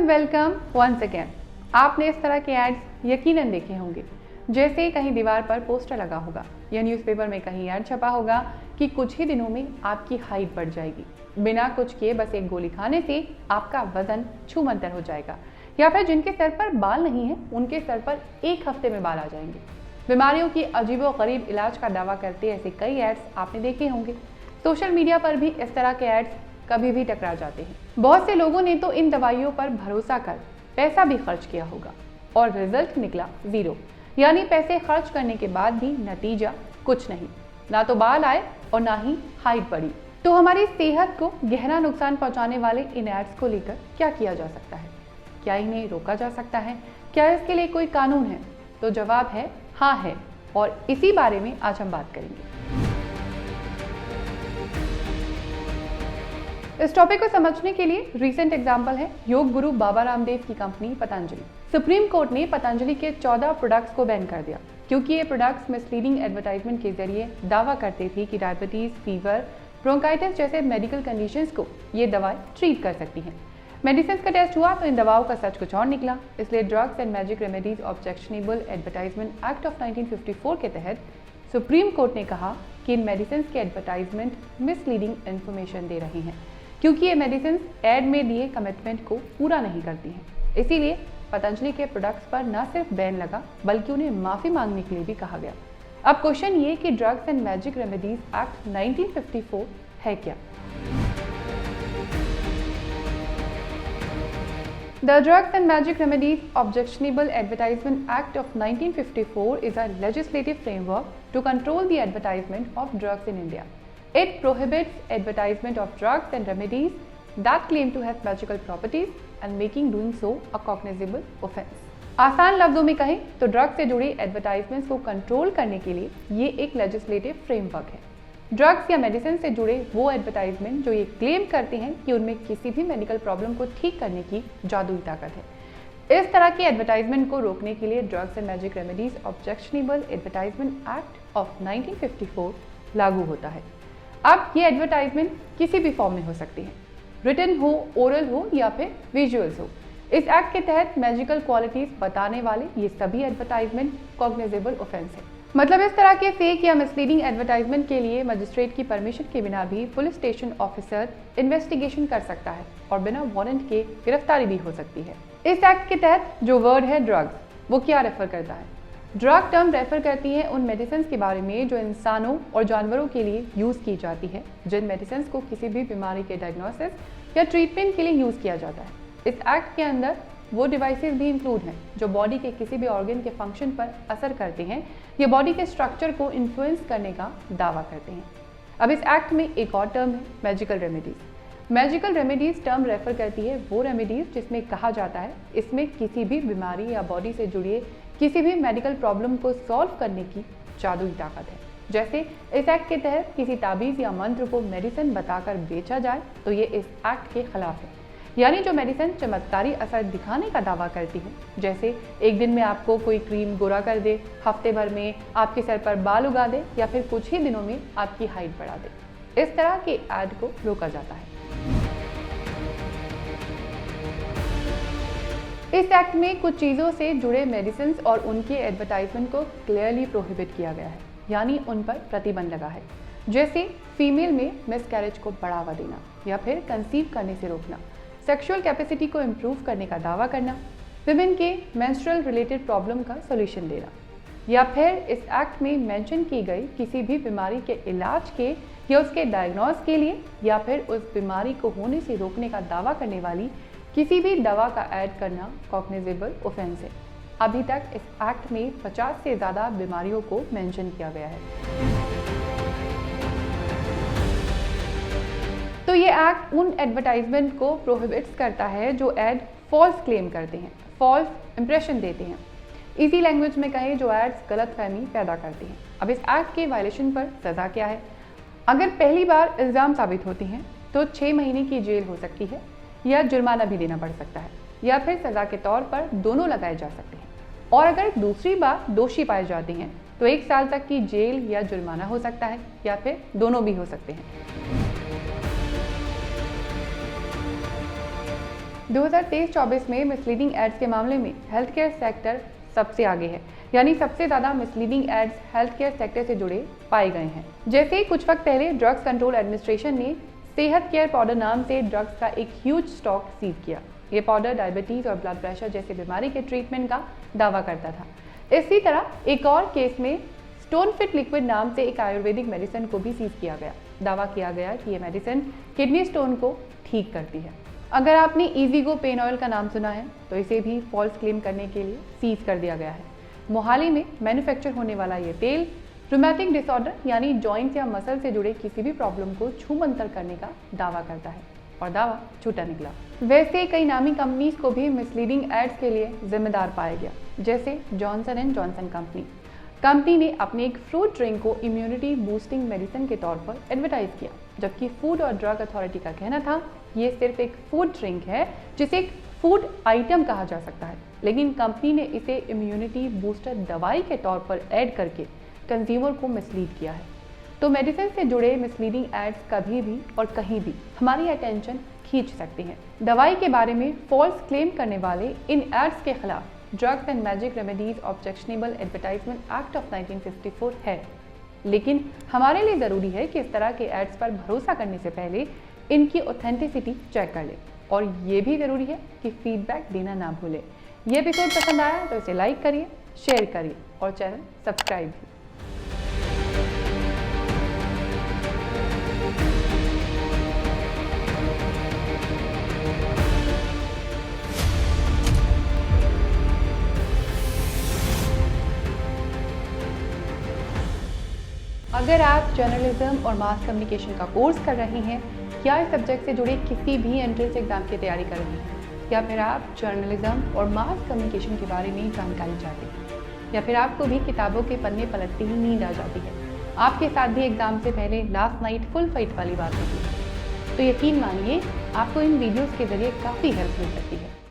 Welcome once again. आपने इस तरह के एड्स यकीनन देखे होंगे, जैसे कहीं दीवार पर पोस्टर लगा होगा या न्यूज़पेपर में कहीं ऐड छपा होगा कि कुछ ही दिनों में आपकी हाइट बढ़ जाएगी, बिना कुछ किए बस एक गोली खाने से आपका वजन छूमंतर हो जाएगा, या फिर जिनके सर पर बाल नहीं है उनके सर पर एक हफ्ते में बाल आ जाएंगे। बीमारियों की अजीबोगरीब इलाज का दावा करते ऐसे कई एड्स आपने देखे होंगे। सोशल मीडिया पर भी इस तरह के एड्स कभी भी टकरा जाते हैं। बहुत से लोगों ने तो इन दवाइयों पर भरोसा कर पैसा भी खर्च किया होगा और रिजल्ट निकला जीरो, यानी पैसे खर्च करने के बाद भी नतीजा कुछ नहीं, ना तो बाल आए और ना ही हाइट बढ़ी। तो हमारी सेहत को गहरा नुकसान पहुंचाने वाले इन एड्स को लेकर क्या किया जा सकता है? क्या इन्हें रोका जा सकता है? क्या इसके लिए कोई कानून है? तो जवाब है हाँ है, और इसी बारे में आज हम बात करेंगे। इस टॉपिक को समझने के लिए रीसेंट एग्जाम्पल है योग गुरु बाबा रामदेव की कंपनी पतंजलि। सुप्रीम कोर्ट ने पतंजलि के 14 प्रोडक्ट्स को बैन कर दिया क्योंकि ये प्रोडक्ट्स मिसलीडिंग एडवर्टाइजमेंट के जरिए दावा करते थे कि डायबिटीज, फीवर, ब्रोंकाइटिस जैसे मेडिकल कंडीशंस को ये दवाएं ट्रीट कर सकती हैं। मेडिसिन का टेस्ट हुआ तो इन दवाओं का सच कुछ और निकला। इसलिए drugs and magic remedies objectionable advertisement act of 1954 के तहत सुप्रीम कोर्ट ने कहा कि इन मेडिसिन के एडवर्टाइजमेंट मिसलीडिंग इन्फॉर्मेशन दे रही हैं, क्योंकि ये मेडिसिन एड में दिए कमिटमेंट को पूरा नहीं करती हैं। इसीलिए पतंजलि के प्रोडक्ट्स पर न सिर्फ बैन लगा बल्कि उन्हें माफी मांगने के लिए भी कहा गया। अब क्वेश्चन ये कि drugs and magic remedies act 1954 है क्या? The Drugs and Magic Remedies Objectionable Advertisement Act of 1954 is a legislative framework to control the advertisement of drugs in India. It prohibits advertisement of drugs and remedies that claim to have magical properties and making doing so a cognizable offense. आसान लफ्जों में कहें तो drugs से जुड़े advertisements को control करने के लिए ये एक लेजिस्लेटिव फ्रेमवर्क है। ड्रग्स या मेडिसिन से जुड़े वो एडवर्टाइजमेंट जो ये क्लेम करते हैं कि उनमें किसी भी मेडिकल प्रॉब्लम को ठीक करने की जादुई ताकत है। इस तरह के एडवर्टाइजमेंट को रोकने के लिए drugs and magic remedies objectionable advertisement act of 1954 लागू होता है। अब ये एडवर्टाइजमेंट किसी भी फॉर्म में हो सकती है, रिटन हो, ओरल हो या फिर विजुअल्स हो। इस एक्ट के तहत मैजिकल क्वालिटीज बताने वाले ये सभी एडवर्टाइजमेंट कॉग्निजेबल ऑफेंस है। मतलब इस तरह के फेक या मिसलीडिंग एडवर्टाइजमेंट के लिए मजिस्ट्रेट की परमिशन के बिना भी पुलिस स्टेशन ऑफिसर इन्वेस्टिगेशन कर सकता है और बिना वारंट के गिरफ्तारी भी हो सकती है। इस एक्ट के तहत जो वर्ड है ड्रग्स, वो क्या रेफर करता है? ड्रग टर्म रेफर करती है उन मेडिसिन के बारे में जो इंसानों और जानवरों के लिए यूज़ की जाती है, जिन मेडिसिन को किसी भी बीमारी के डायग्नोसिस या ट्रीटमेंट के लिए यूज़ किया जाता है। इस एक्ट के अंदर वो डिवाइसेस भी इंक्लूड हैं जो बॉडी के किसी भी ऑर्गन के फंक्शन पर असर करते हैं या बॉडी के स्ट्रक्चर को इन्फ्लुएंस करने का दावा करते हैं। अब इस एक्ट में एक और टर्म है magical remedies. Magical remedies term refer करती है वो रेमेडीज जिसमें कहा जाता है इसमें किसी भी बीमारी या बॉडी से जुड़े किसी भी मेडिकल प्रॉब्लम को सॉल्व करने की जादुई ताकत है। जैसे इस एक्ट के तहत किसी ताबीज़ या मंत्र को मेडिसिन बताकर बेचा जाए तो ये इस एक्ट के खिलाफ है। यानी जो मेडिसिन चमत्कारी असर दिखाने का दावा करती है, जैसे एक दिन में आपको कोई क्रीम गोरा कर दे, हफ्ते भर में आपके सर पर बाल उगा दे या फिर कुछ ही दिनों में आपकी हाइट बढ़ा दे, इस तरह के ऐड को रोका जाता है। इस एक्ट में कुछ चीज़ों से जुड़े मेडिसिन और उनके एडवर्टाइजमेंट को क्लियरली प्रोहिबिट किया गया है, यानी उन पर प्रतिबंध लगा है। जैसे फीमेल में मिसकैरेज को बढ़ावा देना या फिर कंसीव करने से रोकना, सेक्सुअल कैपेसिटी को इम्प्रूव करने का दावा करना, विमेन के मेंस्ट्रुअल रिलेटेड प्रॉब्लम का सॉल्यूशन देना, या फिर इस एक्ट में मेंशन की गई किसी भी बीमारी के इलाज के या उसके डायग्नोस के लिए या फिर उस बीमारी को होने से रोकने का दावा करने वाली किसी भी दवा का ऐड करना कॉग्निजेबल ऑफेंस है। अभी तक इस एक्ट में 50 से ज़्यादा बीमारियों को मेंशन किया गया है। तो ये एक्ट उन एडवर्टाइजमेंट को प्रोहिबिट्स करता है जो एड फॉल्स क्लेम करते हैं, फॉल्स इंप्रेशन देते हैं। इजी लैंग्वेज में कहें जो एड्स गलतफहमी पैदा करते हैं। अब इस एक्ट के वायलेशन पर सज़ा क्या है? अगर पहली बार इल्ज़ाम साबित होती हैं तो 6 महीने की जेल हो सकती है या जुर्माना भी देना पड़ सकता है, या फिर सज़ा के तौर पर दोनों लगाए जा सकते हैं। और अगर दूसरी बार दोषी पाए जाते हैं तो 1 साल तक की जेल या जुर्माना हो सकता है, या फिर दोनों भी हो सकते हैं। 2023-24 में मिसलीडिंग एड्स के मामले में हेल्थ केयर सेक्टर सबसे आगे है, यानी सबसे ज़्यादा misleading ads health care sector से जुड़े पाए गए हैं। जैसे कुछ वक्त पहले ड्रग्स कंट्रोल एडमिनिस्ट्रेशन ने सेहत केयर पाउडर नाम से ड्रग्स का एक ह्यूज स्टॉक सीज किया। ये पाउडर डायबिटीज़ और ब्लड प्रेशर जैसे बीमारी के ट्रीटमेंट का दावा करता था। इसी तरह एक और केस में स्टोन फिट लिक्विड नाम से एक आयुर्वेदिक मेडिसिन को भी सीज किया गया। दावा किया गया कि ये मेडिसिन किडनी स्टोन को ठीक करती है। अगर आपने ईजीगो पेन ऑयल का नाम सुना है तो इसे भी फॉल्स क्लेम करने के लिए सीज कर दिया गया है। मोहाली में मैन्युफैक्चर होने वाला ये तेल रूमेटिक डिसऑर्डर यानी जॉइंट्स या मसल से जुड़े किसी भी प्रॉब्लम को छूमंतर करने का दावा करता है और दावा झूठा निकला। वैसे कई नामी कंपनीज को भी मिसलीडिंग एड्स के लिए जिम्मेदार पाया गया, जैसे जॉनसन एंड जॉनसन कंपनी ने अपने एक फ्रूट ड्रिंक को इम्यूनिटी बूस्टिंग मेडिसिन के तौर पर एडवर्टाइज किया, जबकि फूड और ड्रग अथॉरिटी का कहना था ये सिर्फ एक फूड ड्रिंक है जिसे एक फूड आइटम कहा जा सकता है, लेकिन कंपनी ने इसे इम्यूनिटी बूस्टर दवाई के तौर पर ऐड करके कंज्यूमर को मिसलीड किया है। तो मेडिसिन से जुड़े मिसलीडिंग एड्स कभी भी और कहीं भी हमारी अटेंशन खींच सकती हैं। दवाई के बारे में फॉल्स क्लेम करने वाले इन एड्स के खिलाफ drugs and magic remedies objectionable advertisement act of 1954 है, लेकिन हमारे लिए ज़रूरी है कि इस तरह के एड्स पर भरोसा करने से पहले इनकी ऑथेंटिसिटी चेक कर ले और ये भी ज़रूरी है कि फीडबैक देना ना भूलें। ये एपिसोड पसंद आया तो इसे लाइक करिए, शेयर करिए और चैनल सब्सक्राइब भी। अगर आप जर्नलिज्म और मास कम्युनिकेशन का कोर्स कर रहे हैं या इस सब्जेक्ट से जुड़े किसी भी एंट्रेंस एग्जाम की तैयारी कर रहे हैं, या फिर आप जर्नलिज्म और मास कम्युनिकेशन के बारे में जानकारी चाहते हैं, या फिर आपको भी किताबों के पन्ने पलटते ही नींद आ जाती है, आपके साथ भी एग्जाम से पहले लास्ट नाइट फुल फाइट वाली बात होती है, तो यकीन मानिए आपको इन वीडियोस के जरिए काफ़ी हेल्प मिल सकती है।